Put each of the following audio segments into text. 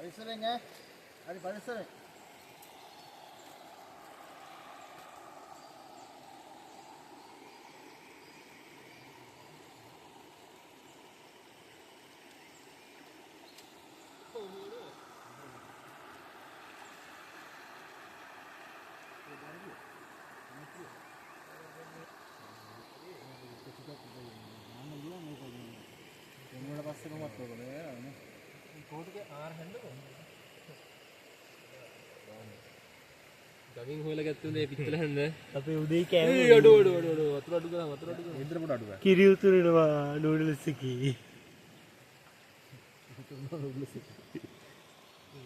පරිසරෙන් හරි පරිසරෙන්. ගමින් හොයලා ගත්තුනේ පිටලහන්න අපි උදේ කෑවේ අඩු වතුර අඩු කරා වතුර අඩු කරා ඉන්ද්‍ර පොඩ අඩු ගන්න. කිරි උතුරනවා නූඩල්ස් එකේ.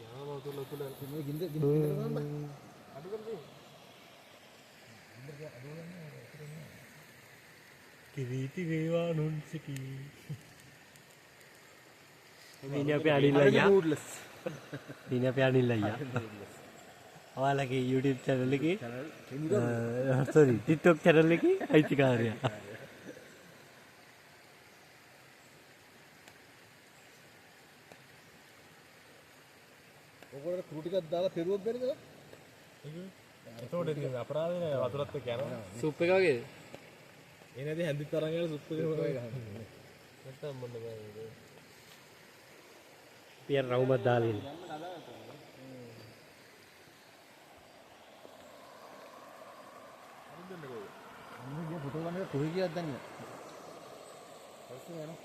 යාම වතුර ලොකුල මේ ගින්ද ගන්න අඩු කරලා කිරීති වේවා නූඩල්ස් එකේ. ini apa Anil අයියා? නූඩ්ලස්. ini apa Anil අයියා? ඔයාලගේ YouTube channel එකේ sorry TikTok channel එකේ අයිතිකාරයා. ඔයගොල්ලෝ කුරු ටිකක් දාලා පෙරුවොත් බැරිද? එතකොට ඉතින් අපරාධ නේ වතුරත් එක්ක යනවා. සුප් එක වගේ ඒ නැති හැන්දිත් තරන් යන සුප් එක නැත්තම් මොන්න බෑ පියර් රවුමක් දාලා ඉන්නේ. මේ ෆොටෝ ගන්න එක කොහේ ගියද දන්නේ නැහැ. පස්සේ යනවා.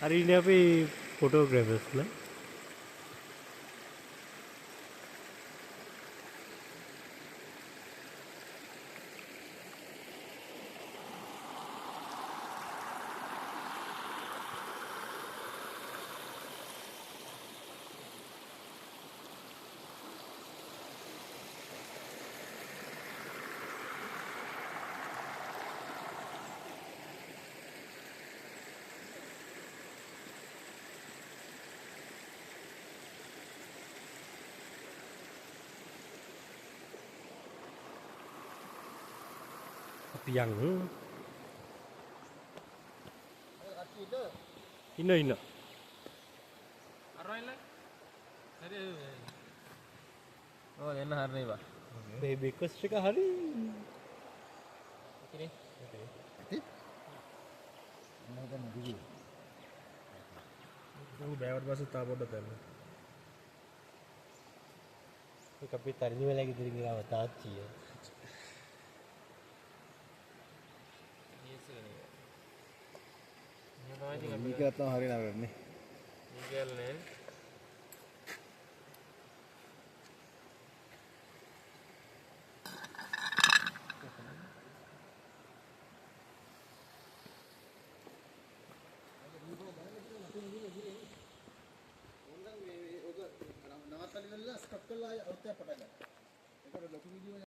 hari ini apa fotographers lah. Piang. Ino. අරයිල හරි ඔය එන්න හරිනේ බා මේ බෙකස් එක හරි. ඉතින් මොකද නේද? උන් බෑවට පස්සේ තා පොඩ්ඩක් තැන්න. ඒක අපි තරණි වෙලාවක ඉදිරිය ගාව තාච්චිය. මේක නැත්තම් හරිය නරකනේ. මේකල්නේ නවත්තලා ස්ටොප් කරලා අවුත් පටන් ගන්න. ඒකට ලොකු වීඩියෝ